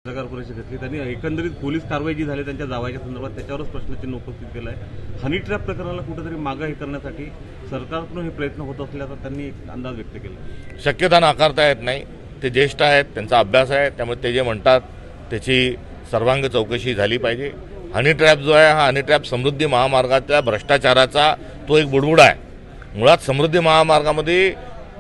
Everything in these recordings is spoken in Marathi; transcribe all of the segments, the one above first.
पत्रकार परिषद घेतली त्यांनी एकंदरीत पोलीस कारवाई जी झाली त्यांच्या जावाच्या संदर्भात त्याच्यावरच प्रश्नचिन्ह उपस्थित केलं आहे। हनी ट्रॅप प्रकरणाला कुठेतरी मागे हे करण्यासाठी सरकारकडून हे प्रयत्न होत असल्याचा त्यांनी एक अंदाज व्यक्त केला। शक्यता नाकारता येत नाही। ते ज्येष्ठ आहेत, त्यांचा अभ्यास आहे, त्यामुळे ते जे म्हणतात त्याची सर्वांग चौकशी झाली पाहिजे। हनी ट्रॅप जो आहे हा हनी ट्रॅप समृद्धी महामार्गातल्या भ्रष्टाचाराचा तो एक बुडबुडा आहे। मुळात समृद्धी महामार्गामध्ये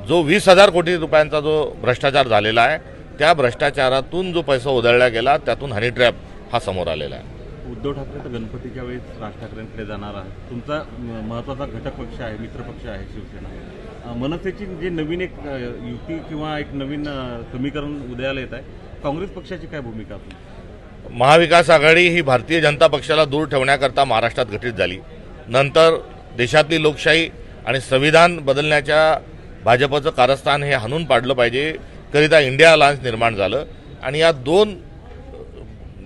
जो 20,000 कोटी रुपयांचा जो भ्रष्टाचार झालेला आहे त्या भ्रष्टाचारातून जो पैसा उधळला गेला त्यातून हनी ट्रॅप हा समोर आलेला आहे। उद्धव ठाकरे तर गणपतीच्या वेळेस राज ठाकरेंकडे जाणार आहे। तुमचा महत्त्वाचा घटक पक्ष आहे, मित्र पक्ष आहे शिवसेना। मनसेची जे नवीन एक युती किंवा एक नवीन समीकरण उदयाला येत आहे, काँग्रेस पक्षाची काय भूमिका असेल? महाविकास आघाडी ही भारतीय जनता पक्षाला दूर ठेवण्याकरता महाराष्ट्रात गठीत झाली। नंतर देशातली लोकशाही आणि संविधान बदलण्याच्या भाजपचं कारस्थान हे हाणून पाडलं पाहिजे करिता इंडिया अलायन्स निर्माण झालं। आणि या दोन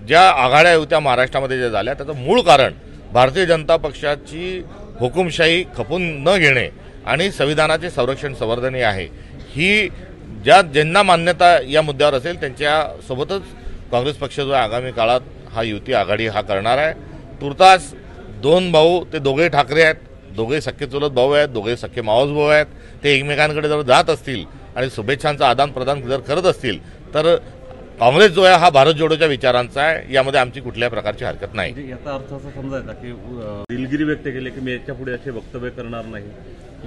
ज्या आघाड्या होत्या महाराष्ट्रामध्ये ज्या झाल्या त्याचं मूळ कारण भारतीय जनता पक्षाची हुकुमशाही खपून न घेणे आणि संविधानाचे संरक्षण संवर्धन आहे। ही ज्यांना मान्यता या मुद्द्यावर असेल त्यांच्यासोबतच काँग्रेस पक्ष जो आगामी काळात हा युती आघाडी हा करणार आहे। तुर्तास दोन भाऊ ते दोघे ठाकरे आहेत, दोघे सख्खे चुलत भाऊ आहेत, दोघे सख्खे मावस भाऊ आहेत। ते एकमेकांकडे जर जात असतील आणि शुभेच्छांचं आदान प्रदान जर करत असतील तर काँग्रेस जो आहे हा भारत जोडोच्या विचारांचा आहे, यामध्ये आमची कुठल्याही प्रकारची हरकत नाही। याचा अर्थ असा समजायचा की दिलगिरी व्यक्त केली की मी याच्या पुढे असे वक्तव्य करणार नाही,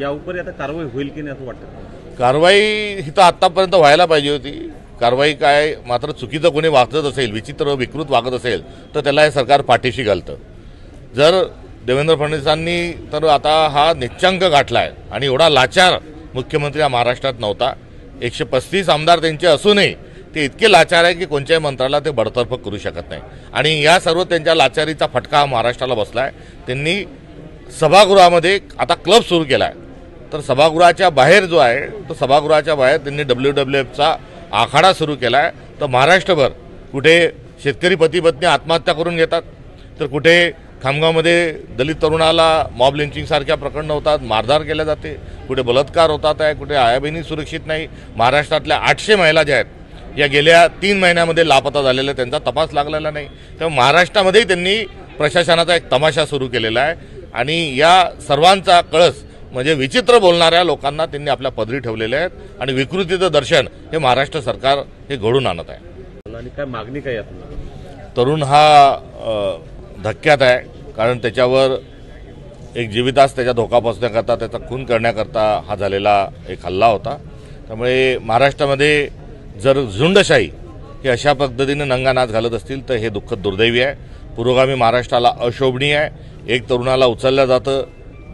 या उपरी आता कारवाई होईल की नाही असं वाटतं? कारवाई ही तर आतापर्यंत व्हायला पाहिजे होती। कारवाई काय मात्र चुकीचं कोणी वागत असेल, विचित्र विकृत वागत असेल तर त्याला हे सरकार पाठीशी घालतं। जर देवेंद्र फडणवीसांनी तर आता हा निच्चांक गाठला आहे आणि एवढा लाचार मुख्यमंत्री हा महाराष्ट्रात नव्हता। 135 आमदार त्यांचे असूनही ते इतके लाचार आहे की कोणत्याही मंत्र्याला ते बडतर्फ करू शकत नाही आणि या सर्व त्यांच्या लाचारीचा फटका हा महाराष्ट्राला बसला आहे। त्यांनी सभागृहामध्ये आता क्लब सुरू केला आहे, तर सभागृहाच्या बाहेर जो आहे तो सभागृहाच्या बाहेर त्यांनी WWFचा आखाडा सुरू केला आहे। तर महाराष्ट्रभर कुठे शेतकरी पती पत्नी आत्महत्या करून घेतात, तर कुठे खामगावमध्ये दलित तरुणाला मॉब लिंचिंगसारख्या प्रकरणं होतात, मारधार केल्या जाते, कुठे बलात्कार होतात आहे, कुठे आयाबहिणी सुरक्षित नाही। महाराष्ट्रातल्या 800 महिला ज्या आहेत या गेल्या 3 महिन्यामध्ये लापता झालेल्या त्यांचा तपास लागलेला नाही। त्यामुळे महाराष्ट्रामध्येही त्यांनी प्रशासनाचा एक तमाशा सुरू केलेला आहे आणि या सर्वांचा कळस म्हणजे विचित्र बोलणाऱ्या लोकांना त्यांनी आपल्या पदरी ठेवलेले आहेत आणि विकृतीचं दर्शन हे महाराष्ट्र सरकार हे घडून आणत आहे। आणि काय मागणी काय यातून? तरुण हा धक्क्यात आहे, कारण त्याच्यावर एक जीवितास त्याच्या धोका पोचण्याकरता त्याचा खून करण्याकरता हा झालेला एक हल्ला होता। त्यामुळे महाराष्ट्रामध्ये जर झुंडशाही ही अशा पद्धतीने नंगानाच घालत असतील तर हे दुःखद दुर्दैवी आहे। पुरोगामी महाराष्ट्राला अशोभनीय आहे। एक तरुणाला उचललं जातं,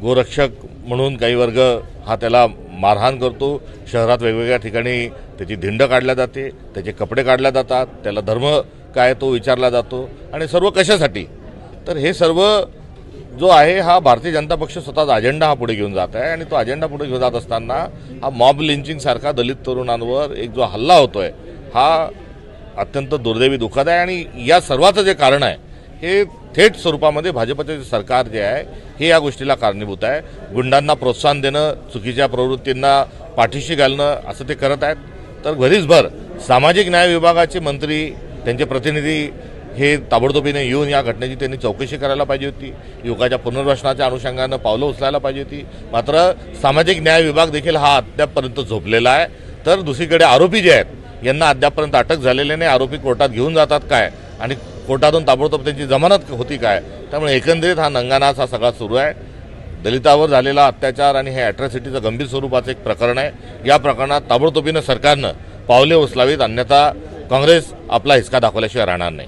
गोरक्षक म्हणून काही वर्ग हा त्याला मारहाण करतो, शहरात वेगवेगळ्या ठिकाणी त्याची धिंड काढल्या जाते, त्याचे कपडे काढल्या जातात, त्याला धर्म काय तो विचारला जातो आणि सर्व कशासाठी? तर हे सर्व जो आहे हा भारतीय जनता पक्ष स्वतःचा अजेंडा हा पुढे घेऊन जात आहे आणि तो अजेंडा पुढे घेऊन जात असताना हा मॉब लिंचिंगसारखा दलित तरुणांवर एक जो हल्ला होतोय हा अत्यंत दुर्दैवी दुःखद आहे। आणि या सर्वाचं जे कारण आहे हे थेट स्वरूपामध्ये भाजपचे सरकार जे आहे हे या गोष्टीला कारणीभूत आहे। गुंडांना प्रोत्साहन देणं, चुकीच्या प्रवृत्तींना पाठीशी घालणं असं ते करत आहेत। तर भरीसभर सामाजिक न्याय विभागाचे मंत्री, त्यांचे प्रतिनिधी हे ताबडतोबीने येऊन या घटनेची त्यांनी चौकशी करायला पाहिजे होती। युवकाच्या पुनर्वसनाच्या अनुषंगानं पावलं उचलायला पाहिजे होती। मात्र सामाजिक न्याय विभाग देखील हा अद्यापपर्यंत झोपलेला आहे। तर दुसरीकडे आरोपी जे आहेत यांना अद्यापपर्यंत अटक झालेली नाही। आरोपी कोर्टात घेऊन जातात काय आणि कोर्टातून ताबडतोब त्यांची जमानत होती काय? त्यामुळे एकंदरीत हा नंगानाच हा सगळा सुरू आहे। दलितावर झालेला अत्याचार आणि हे ॲट्रॉसिटीचं गंभीर स्वरूपाचं एक प्रकरण आहे। या प्रकरणात ताबडतोबीनं सरकारनं पावले उचलावीत, अन्यथा काँग्रेस आपला हिसका दाखवल्याशिवाय राहणार नाही।